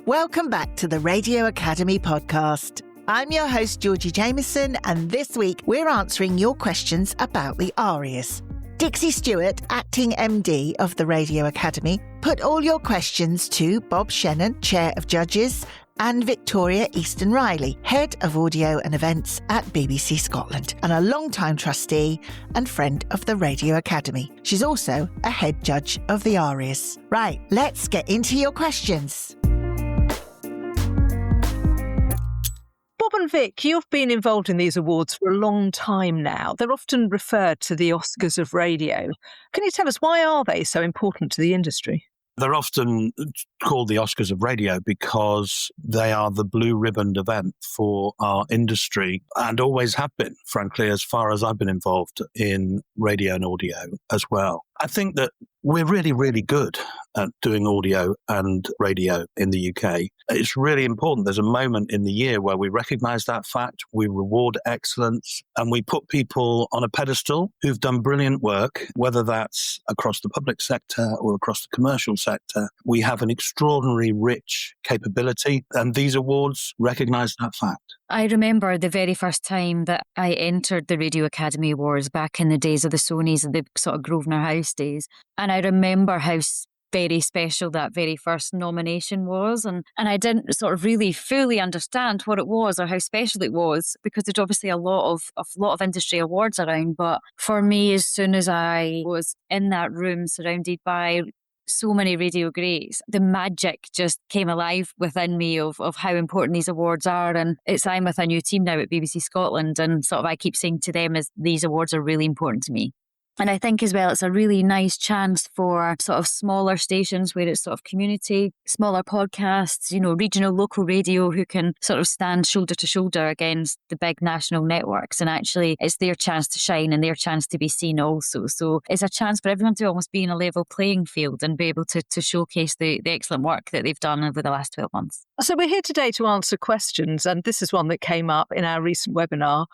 Welcome back to the Radio Academy podcast. I'm your host, Georgie Jameson, and this week we're answering your questions about the ARIAS. Dixi Stewart, acting MD of the Radio Academy, put all your questions to Bob Shennan, Chair of Judges, and Victoria Easton Riley, Head of Audio and Events at BBC Scotland, and a long-time trustee and friend of the Radio Academy. She's also a head judge of the ARIAS. Right, let's get into your questions. Bob and Vic, you've been involved in these awards for a long time now. They're often referred to the Oscars of radio. Can you tell us, why are they so important to the industry? They're often called the Oscars of radio because they are the blue-ribboned event for our industry and always have been, frankly, as far as I've been involved in radio and audio as well. I think that we're really, really good at doing audio and radio in the UK. It's really important. There's a moment in the year where we recognise that fact, we reward excellence, and we put people on a pedestal who've done brilliant work, whether that's across the public sector or across the commercial sector. We have an extraordinary rich capability, and these awards recognise that fact. I remember the very first time that I entered the Radio Academy Awards back in the days of the Sonys and the sort of Grosvenor House days. And I remember how very special that very first nomination was. And I didn't sort of really fully understand what it was or how special it was, because there's obviously a lot of industry awards around. But for me, as soon as I was in that room surrounded by so many radio greats, the magic just came alive within me of how important these awards are. And I'm with a new team now at BBC Scotland, and sort of I keep saying to them is these awards are really important to me. And I think as well, it's a really nice chance for sort of smaller stations where it's sort of community, smaller podcasts, regional, local radio who can sort of stand shoulder to shoulder against the big national networks. And actually it's their chance to shine and their chance to be seen also. So it's a chance for everyone to almost be in a level playing field and be able to showcase the excellent work that they've done over the last 12 months. So we're here today to answer questions. And this is one that came up in our recent webinar.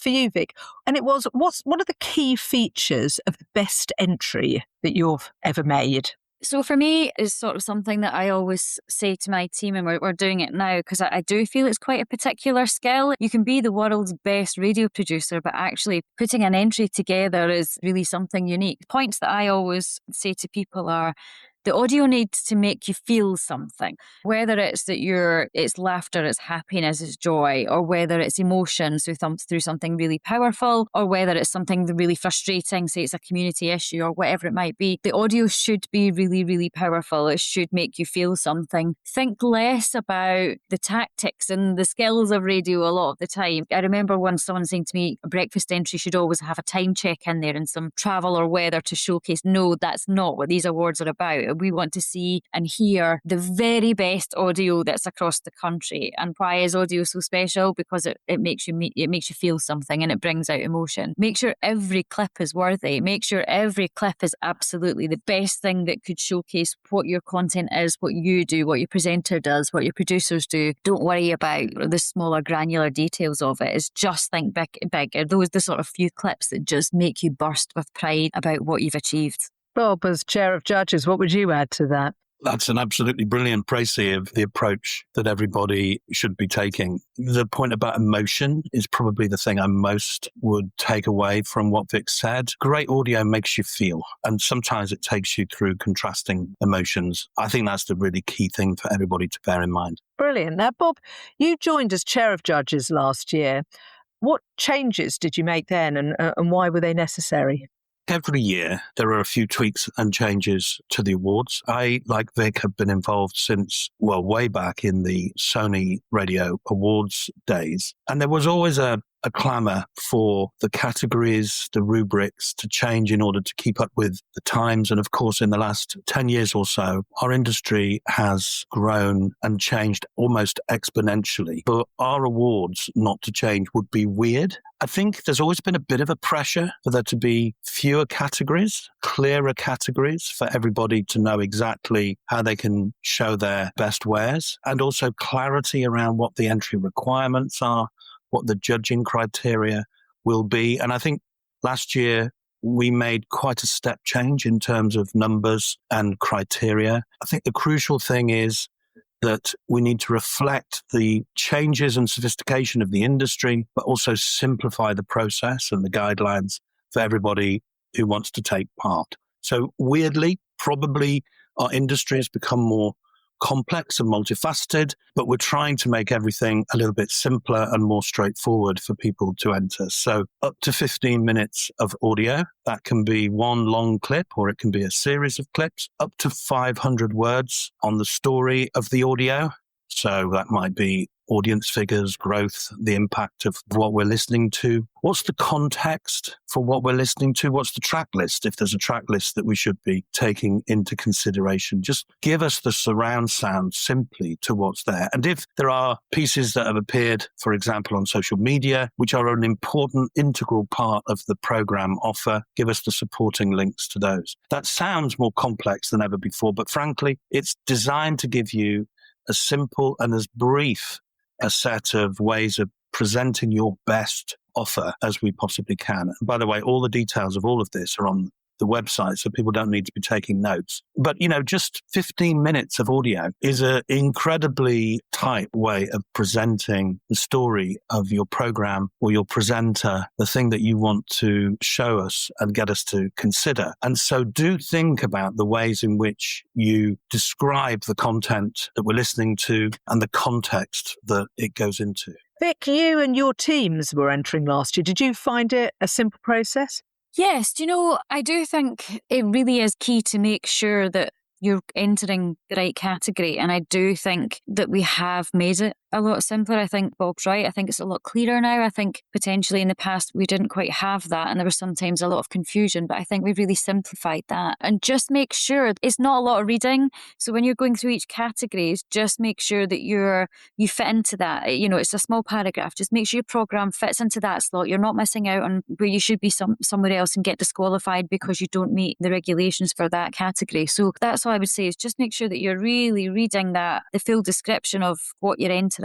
For you, Vic, and it was, what are the key features of the best entry that you've ever made? So for me, it's sort of something that I always say to my team, and we're doing it now, because I do feel it's quite a particular skill. You can be the world's best radio producer, but actually putting an entry together is really something unique. Points that I always say to people are, the audio needs to make you feel something, whether it's that it's laughter, it's happiness, it's joy, or whether it's emotions through something really powerful, or whether it's something really frustrating, say it's a community issue or whatever it might be. The audio should be really, really powerful. It should make you feel something. Think less about the tactics and the skills of radio a lot of the time. I remember once someone saying to me, a breakfast entry should always have a time check in there and some travel or weather to showcase. No, that's not what these awards are about. We want to see and hear the very best audio that's across the country. And why is audio so special? Because it makes you feel something and it brings out emotion. Make sure every clip is worthy. Make sure every clip is absolutely the best thing that could showcase what your content is, what you do, what your presenter does, what your producers do. Don't worry about the smaller granular details of it. It's just think big. Are those the sort of few clips that just make you burst with pride about what you've achieved? Bob, as Chair of Judges, what would you add to that? That's an absolutely brilliant précis of the approach that everybody should be taking. The point about emotion is probably the thing I most would take away from what Vic said. Great audio makes you feel, and sometimes it takes you through contrasting emotions. I think that's the really key thing for everybody to bear in mind. Brilliant. Now, Bob, you joined as Chair of Judges last year. What changes did you make then, and why were they necessary? Every year, there are a few tweaks and changes to the awards. I, like Vic, have been involved since, way back in the Sony Radio Awards days. And there was always a clamour for the categories, the rubrics to change in order to keep up with the times. And of course, in the last 10 years or so, our industry has grown and changed almost exponentially. For our awards not to change would be weird. I think there's always been a bit of a pressure for there to be fewer categories, clearer categories for everybody to know exactly how they can show their best wares, and also clarity around what the entry requirements are, what the judging criteria will be. And I think last year we made quite a step change in terms of numbers and criteria. I think the crucial thing is that we need to reflect the changes and sophistication of the industry, but also simplify the process and the guidelines for everybody who wants to take part. So weirdly, probably our industry has become more complex and multifaceted, but we're trying to make everything a little bit simpler and more straightforward for people to enter. So up to 15 minutes of audio, that can be one long clip or it can be a series of clips, up to 500 words on the story of the audio. So that might be audience figures, growth, the impact of what we're listening to. What's the context for what we're listening to? What's the track list, if there's a track list that we should be taking into consideration? Just give us the surround sound simply to what's there. And if there are pieces that have appeared, for example, on social media, which are an important integral part of the program offer, give us the supporting links to those. That sounds more complex than ever before, but frankly, it's designed to give you as simple and as brief a set of ways of presenting your best offer as we possibly can. And by the way, all the details of all of this are on the website, so people don't need to be taking notes. But, just 15 minutes of audio is an incredibly tight way of presenting the story of your program or your presenter, the thing that you want to show us and get us to consider. And so do think about the ways in which you describe the content that we're listening to and the context that it goes into. Vic, you and your teams were entering last year. Did you find it a simple process? Yes, I do think it really is key to make sure that you're entering the right category. And I do think that we have made it a lot simpler. I think Bob's right. I think it's a lot clearer now. I think potentially in the past we didn't quite have that and there was sometimes a lot of confusion, but I think we've really simplified that. And just make sure it's not a lot of reading. So when you're going through each category, just make sure that you fit into that. It's a small paragraph. Just make sure your program fits into that slot. You're not missing out on where you should be somewhere else and get disqualified because you don't meet the regulations for that category. So that's all I would say, is just make sure that you're really reading the full description of what you're entering.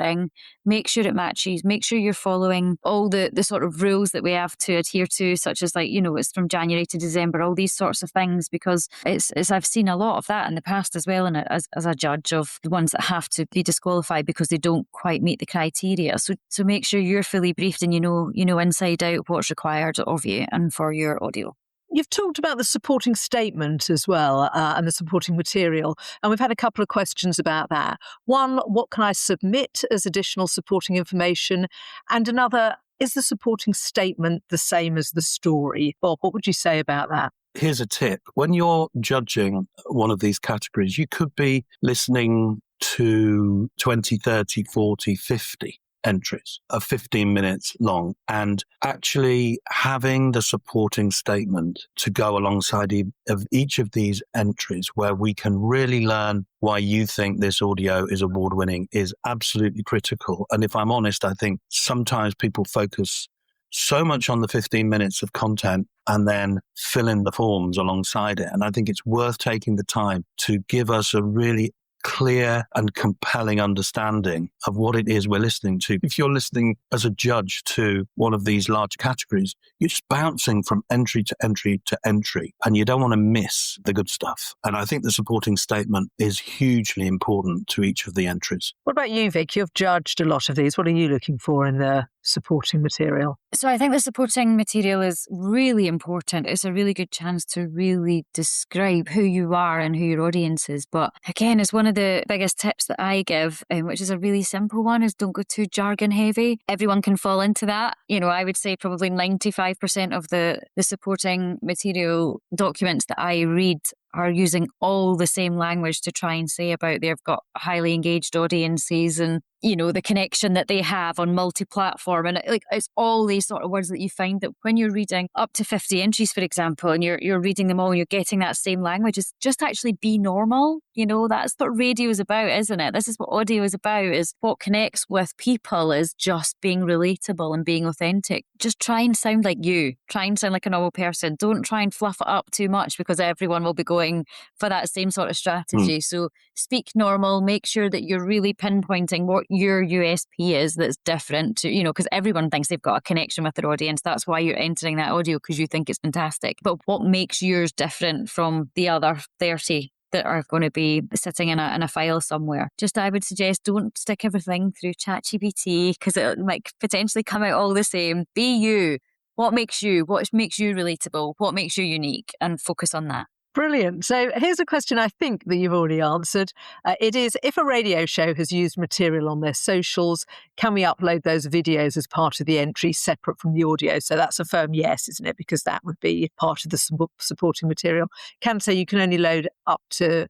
Make sure it matches, make sure you're following all the sort of rules that we have to adhere to, such as it's from January to December, all these sorts of things, because it's I've seen a lot of that in the past as well, and as a judge of the ones that have to be disqualified because they don't quite meet the criteria. So make sure you're fully briefed and you know inside out what's required of you and for your audio. You've talked about the supporting statement as well and the supporting material, and we've had a couple of questions about that. One, what can I submit as additional supporting information? And another, is the supporting statement the same as the story? Bob, what would you say about that? Here's a tip. When you're judging one of these categories, you could be listening to 20, 30, 40, 50 entries of 15 minutes long, and actually having the supporting statement to go alongside of each of these entries, where we can really learn why you think this audio is award-winning, is absolutely critical. And if I'm honest, I think sometimes people focus so much on the 15 minutes of content and then fill in the forms alongside it. And I think it's worth taking the time to give us a really clear and compelling understanding of what it is we're listening to. If you're listening as a judge to one of these large categories, you're just bouncing from entry to entry to entry, and you don't want to miss the good stuff. And I think the supporting statement is hugely important to each of the entries. What about you, Vic? You've judged a lot of these. What are you looking for in the supporting material? So I think the supporting material is really important. It's a really good chance to really describe who you are and who your audience is. But again, it's one of the biggest tips that I give, which is a really simple one, is don't go too jargon heavy. Everyone can fall into that. I would say probably 95% of the supporting material documents that I read are using all the same language to try and say about they've got highly engaged audiences and, the connection that they have on multi-platform. And it's all these sort of words that you find that when you're reading up to 50 entries, for example, and you're reading them all and you're getting that same language, it's just actually be normal. That's what radio is about, isn't it? This is what audio is about, is what connects with people is just being relatable and being authentic. Just try and sound like you. Try and sound like a normal person. Don't try and fluff it up too much because everyone will be going for that same sort of strategy. So speak normal, make sure that you're really pinpointing what your USP is that's different to, because everyone thinks they've got a connection with their audience. That's why you're entering that audio, because you think it's fantastic. But what makes yours different from the other 30 that are going to be sitting in a file somewhere. Just I would suggest don't stick everything through ChatGPT because it might potentially come out all the same. Be you. What makes you relatable? What makes you unique? And focus on that. Brilliant. So here's a question I think that you've already answered. It is, if a radio show has used material on their socials, can we upload those videos as part of the entry separate from the audio? So that's a firm yes, isn't it? Because that would be part of the supporting material. Can say you can only load up to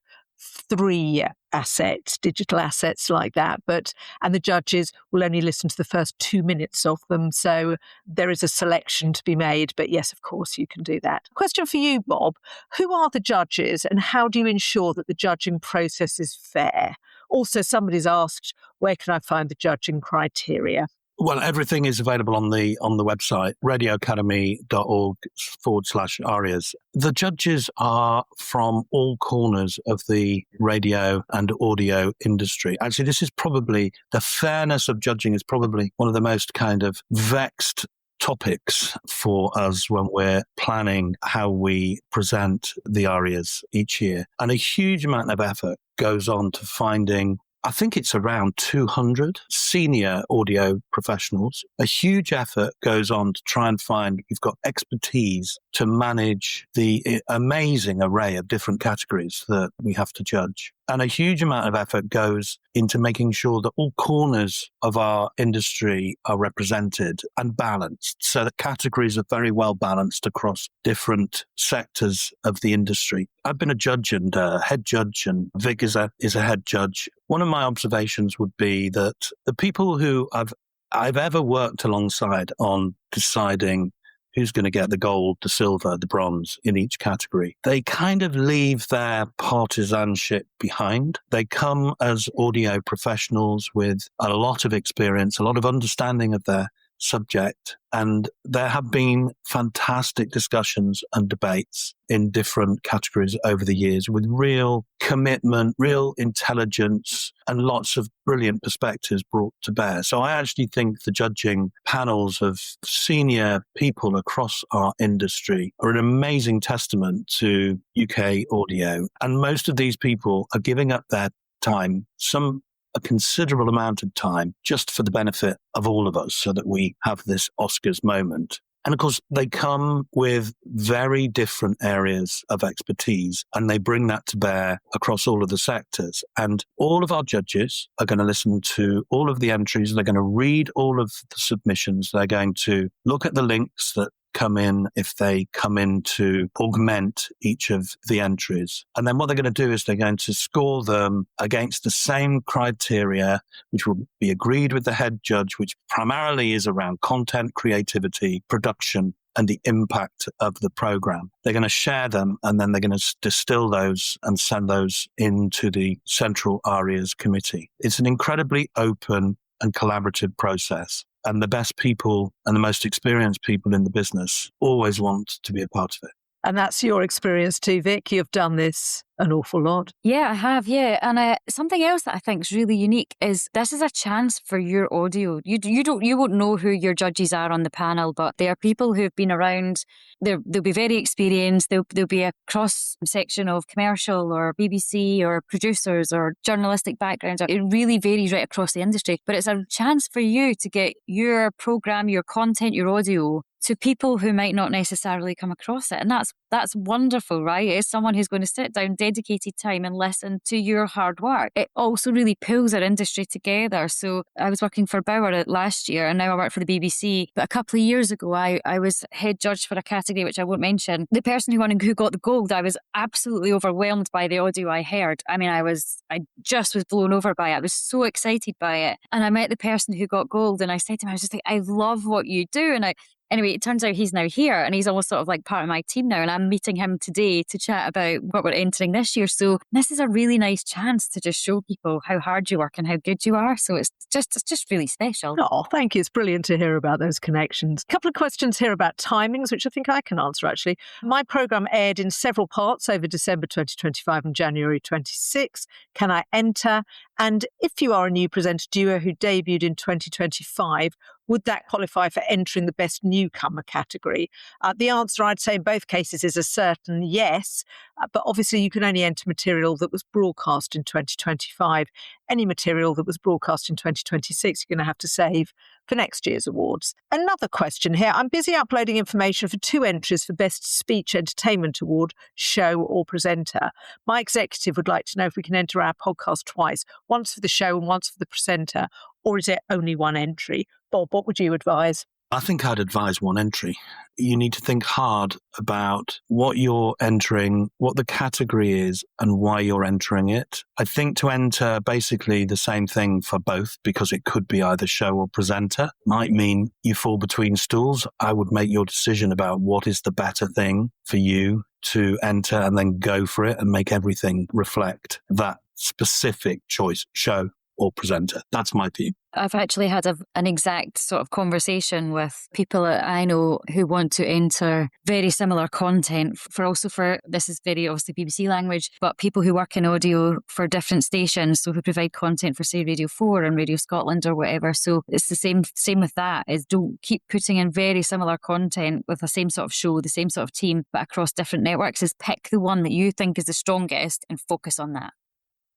3 assets, digital assets like that, and the judges will only listen to the first 2 minutes of them. So there is a selection to be made. But yes, of course, you can do that. Question for you, Bob. Who are the judges and how do you ensure that the judging process is fair? Also, somebody's asked, where can I find the judging criteria? Well, everything is available on the website, radioacademy.org/ARIAS. The judges are from all corners of the radio and audio industry. Actually, this is probably, the fairness of judging is probably one of the most kind of vexed topics for us when we're planning how we present the ARIAS each year. And a huge amount of effort goes on to finding, I think it's around 200 senior audio professionals. A huge effort goes on to try and find, you've got expertise to manage the amazing array of different categories that we have to judge. And a huge amount of effort goes into making sure that all corners of our industry are represented and balanced, so that categories are very well balanced across different sectors of the industry. I've been a judge and a head judge, and Vic is a head judge. One of my observations would be that the people who I've ever worked alongside on deciding who's going to get the gold, the silver, the bronze in each category, they kind of leave their partisanship behind. They come as audio professionals with a lot of experience, a lot of understanding of their subject. And there have been fantastic discussions and debates in different categories over the years with real commitment, real intelligence, and lots of brilliant perspectives brought to bear. So I actually think the judging panels of senior people across our industry are an amazing testament to UK audio. And most of these people are giving up their time, a considerable amount of time, just for the benefit of all of us, so that we have this Oscars moment. And of course, they come with very different areas of expertise, and they bring that to bear across all of the sectors. And all of our judges are going to listen to all of the entries. They're going to read all of the submissions. They're going to look at the links that come in if they come in to augment each of the entries. And then what they're going to do is they're going to score them against the same criteria, which will be agreed with the head judge, which primarily is around content, creativity, production, and the impact of the program. They're going to share them, and then they're going to distill those and send those into the Central ARIAS Committee. It's an incredibly open and collaborative process. And the best people and the most experienced people in the business always want to be a part of it. And that's your experience too, Vic. You've done this an awful lot. Yeah, I have, yeah. And something else that I think is really unique is this is a chance for your audio. You won't know who your judges are on the panel, but they are people who've been around. They'll be very experienced. There'll be a cross section of commercial or BBC or producers or journalistic backgrounds. It really varies right across the industry. But it's a chance for you to get your program, your content, your audio to people who might not necessarily come across it. And that's wonderful, right? It's someone who's going to sit down, dedicated time and listen to your hard work. It also really pulls our industry together. So I was working for Bauer last year, and now I work for the BBC. But a couple of years ago, I was head judge for a category which I won't mention. The person who got the gold, I was absolutely overwhelmed by the audio I heard. I mean, I just was blown over by it. I was so excited by it. And I met the person who got gold, and I said to him, I was just like, I love what you do. Anyway, it turns out he's now here, and he's almost sort of like part of my team now, and I'm meeting him today to chat about what we're entering this year. So this is a really nice chance to just show people how hard you work and how good you are. So it's just really special. Oh, thank you. It's brilliant to hear about those connections. A couple of questions here about timings, which I think I can answer, actually. My programme aired in several parts over December 2025 and January 26. Can I enter? And if you are a new presenter duo who debuted in 2025, would that qualify for entering the best newcomer category? The answer, I'd say, in both cases is a certain yes, but obviously you can only enter material that was broadcast in 2025. Any material that was broadcast in 2026, you're going to have to save for next year's awards. Another question here. I'm busy uploading information for 2 entries for Best Speech Entertainment Award, show or presenter. My executive would like to know if we can enter our podcast twice, once for the show and once for the presenter, or is it only 1 entry? Bob, what would you advise? I think I'd advise 1 entry. You need to think hard about what you're entering, what the category is, and why you're entering it. I think to enter basically the same thing for both, because it could be either show or presenter, might mean you fall between stools. I would make your decision about what is the better thing for you to enter and then go for it and make everything reflect that specific choice, show or presenter. That's my view. I've actually had an exact sort of conversation with people that I know who want to enter very similar content for this is very obviously BBC language, but people who work in audio for different stations, so who provide content for, say, Radio 4 and Radio Scotland or whatever. So it's the same with that, is don't keep putting in very similar content with the same sort of show, the same sort of team, but across different networks. Is pick the one that you think is the strongest and focus on that.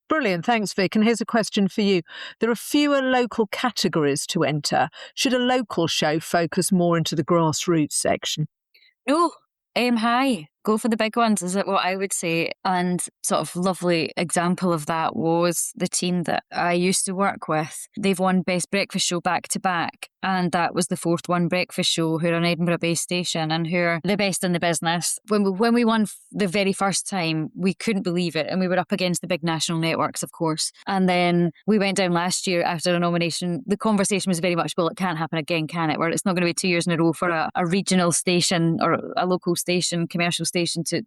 Brilliant. Thanks, Vic. And here's a question for you. There are fewer local categories to enter. Should a local show focus more into the grassroots section? No, aim high. Go for the big ones, is what I would say. And sort of lovely example of that was the team that I used to work with. They've won Best Breakfast Show back to back. And that was the 4th one breakfast show, who are an Edinburgh-based station and who are the best in the business. When we won the very first time, we couldn't believe it. And we were up against the big national networks, of course. And then we went down last year after a nomination. The conversation was very much, well, it can't happen again, can it? Where it's not going to be 2 years in a row for a regional station or a local station, commercial station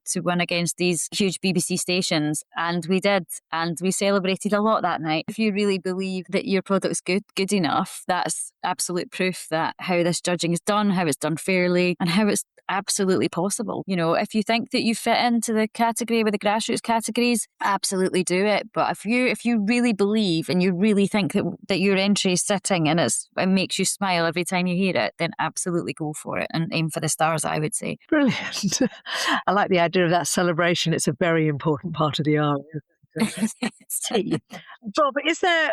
to win against these huge BBC stations. And we did. And we celebrated a lot that night. If you really believe that your product's good enough, that's absolute proof that how this judging is done, how it's done fairly, and how it's absolutely possible. You know, if you think that you fit into the category with the grassroots categories, absolutely do it. But if you really believe and you really think that your entry is sitting and it makes you smile every time you hear it, then absolutely go for it and aim for the stars, I would say. Brilliant. I like the idea of that celebration. It's a very important part of the ARIAS. Bob, is there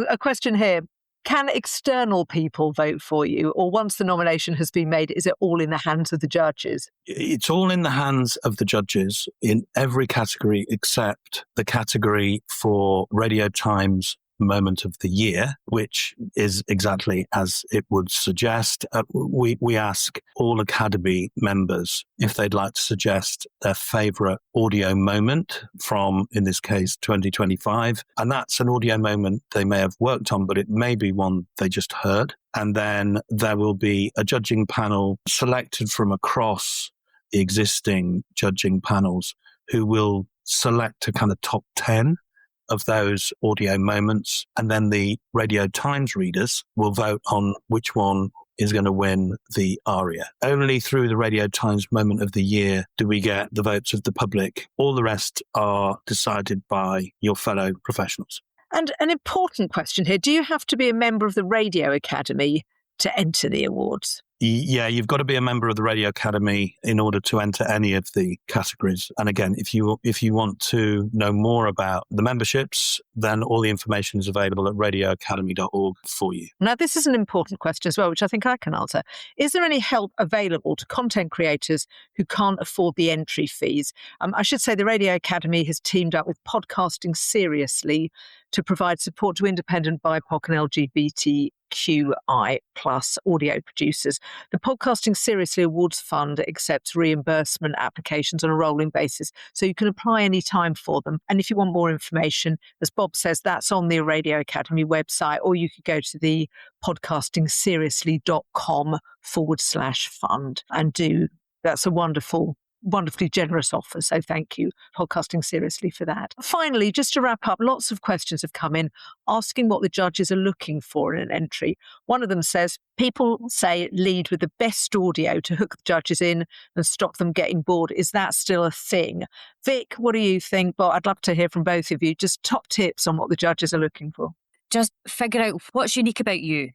a question here? Can external people vote for you? Or once the nomination has been made, is it all in the hands of the judges? It's all in the hands of the judges in every category except the category for Radio Times Moment of the Year, which is exactly as it would suggest. We ask all Academy members if they'd like to suggest their favourite audio moment from, in this case, 2025. And that's an audio moment they may have worked on, but it may be one they just heard. And then there will be a judging panel selected from across the existing judging panels who will select a kind of top 10 of those audio moments, and then the Radio Times readers will vote on which one is going to win the ARIA. Only through the Radio Times Moment of the Year do we get the votes of the public. All the rest are decided by your fellow professionals. And an important question here, do you have to be a member of the Radio Academy to enter the awards? Yeah, you've got to be a member of the Radio Academy in order to enter any of the categories. And again, if you want to know more about the memberships, then all the information is available at radioacademy.org for you. Now, this is an important question as well, which I think I can answer. Is there any help available to content creators who can't afford the entry fees? I should say the Radio Academy has teamed up with Podcasting Seriously to provide support to independent BIPOC and LGBTQI plus audio producers. The Podcasting Seriously Awards Fund accepts reimbursement applications on a rolling basis, so you can apply any time for them. And if you want more information, as Bob says, that's on the Radio Academy website, or you could go to the podcastingseriously.com/fund and do. That's a wonderfully generous offer. So thank you, Podcasting Seriously, for that. Finally, just to wrap up, lots of questions have come in asking what the judges are looking for in an entry. One of them says, people say lead with the best audio to hook the judges in and stop them getting bored. Is that still a thing? Vic, what do you think? Well, I'd love to hear from both of you. Just top tips on what the judges are looking for. Just figure out what's unique about you.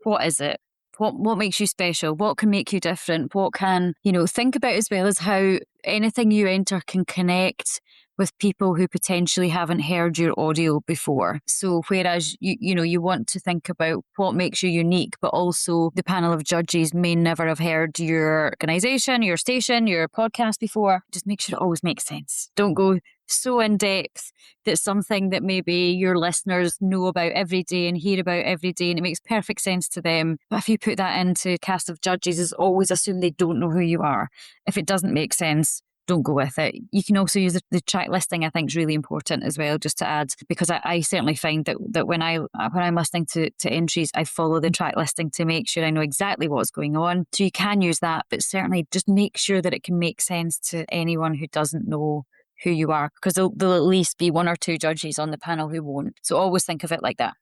What is it? What makes you special? What can make you different? What can, think about as well as how anything you enter can connect with people who potentially haven't heard your audio before. So whereas you want to think about what makes you unique, but also the panel of judges may never have heard your organisation, your station, your podcast before, just make sure it always makes sense. Don't go so in depth that something that maybe your listeners know about every day and hear about every day and it makes perfect sense to them. But if you put that into a cast of judges, is always assume they don't know who you are. If it doesn't make sense, don't go with it. You can also use the track listing, I think is really important as well, just to add, because I certainly find that when I'm listening to entries, I follow the track listing to make sure I know exactly what's going on. So you can use that, but certainly just make sure that it can make sense to anyone who doesn't know who you are, because there'll at least be one or two judges on the panel who won't. So always think of it like that.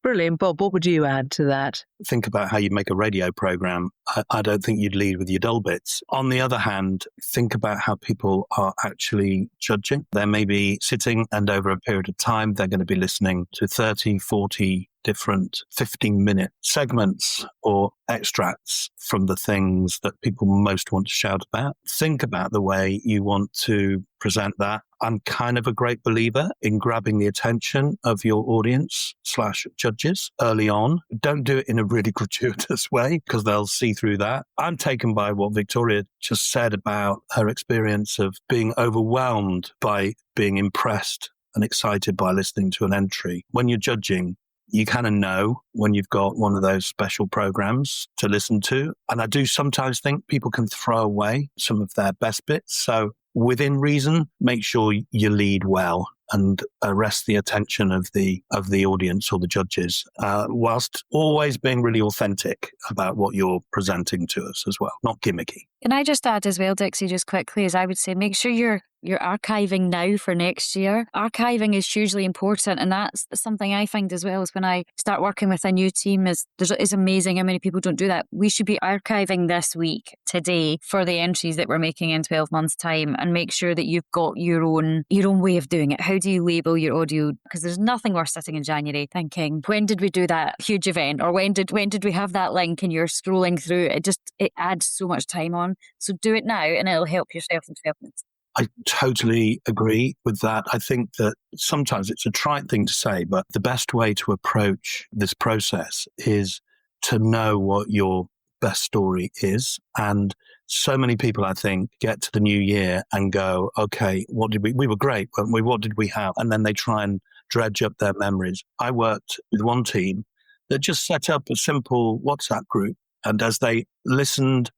Brilliant. Bob, what would you add to that? Think about how you make a radio program. I don't think you'd lead with your dull bits. On the other hand, think about how people are actually judging. They may be sitting and over a period of time, they're going to be listening to 30, 40 different 15-minute segments or extracts from the things that people most want to shout about. Think about the way you want to present that. I'm kind of a great believer in grabbing the attention of your audience / judges early on. Don't do it in a really gratuitous way because they'll see through that. I'm taken by what Victoria just said about her experience of being overwhelmed by being impressed and excited by listening to an entry. When you're judging, you kind of know when you've got one of those special programs to listen to. And I do sometimes think people can throw away some of their best bits. So within reason, make sure you lead well and arrest the attention of the audience or the judges, whilst always being really authentic about what you're presenting to us as well, not gimmicky. Can I just add as well, Dixie, just quickly, as I would say, make sure you're archiving now for next year. Archiving is hugely important, and that's something I find as well is when I start working with a new team, it's amazing how many people don't do that. We should be archiving this week, today, for the entries that we're making in 12 months' time, and make sure that you've got your own way of doing it. How do you label your audio? Because there's nothing worse sitting in January thinking, when did we do that huge event, or when did we have that link, and you're scrolling through it. It adds so much time on. So do it now, and it'll help yourself in 12 months. I totally agree with that. I think that sometimes it's a trite thing to say, but the best way to approach this process is to know what your best story is. And so many people, I think, get to the new year and go, okay, we were great, weren't we? What did we have? And then they try and dredge up their memories. I worked with one team that just set up a simple WhatsApp group. And as they listened,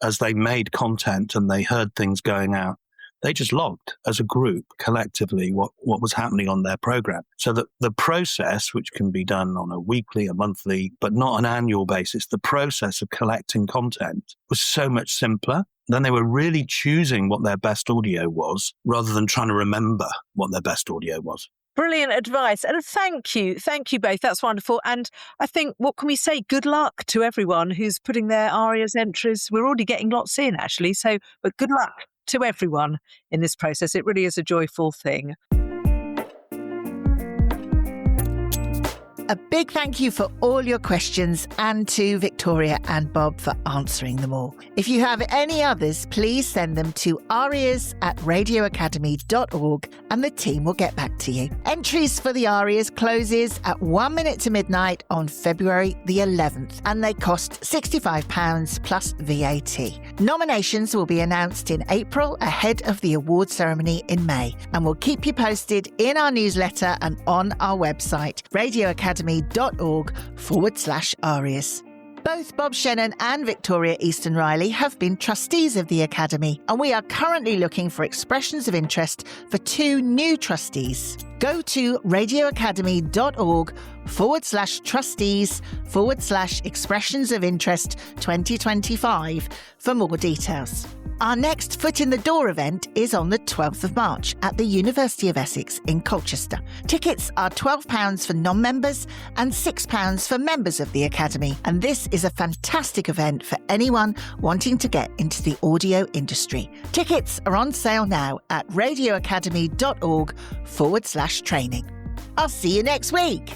as they made content and they heard things going out, they just logged as a group collectively what was happening on their program. So that the process, which can be done on a weekly, a monthly, but not an annual basis, the process of collecting content was so much simpler. Then they were really choosing what their best audio was rather than trying to remember what their best audio was. Brilliant advice. And thank you both. That's wonderful. And I think, what can we say? Good luck to everyone who's putting their ARIAS entries. We're already getting lots in, actually. But good luck to everyone in this process. It really is a joyful thing. A big thank you for all your questions and to Victoria and Bob for answering them all. If you have any others, please send them to arias@radioacademy.org and the team will get back to you. Entries for the ARIAS closes at 1 minute to midnight on February the 11th and they cost £65 plus VAT. Nominations will be announced in April ahead of the award ceremony in May, and we'll keep you posted in our newsletter and on our website, radioacademy.org/ARIAS. Both Bob Shennan and Victoria Easton Riley have been trustees of the Academy, and we are currently looking for expressions of interest for 2 new trustees. Go to radioacademy.org/trustees/expressions of interest 2025 for more details. Our next Foot in the Door event is on the 12th of March at the University of Essex in Colchester. Tickets are £12 for non-members and £6 for members of the Academy. And this is a fantastic event for anyone wanting to get into the audio industry. Tickets are on sale now at radioacademy.org/training. I'll see you next week.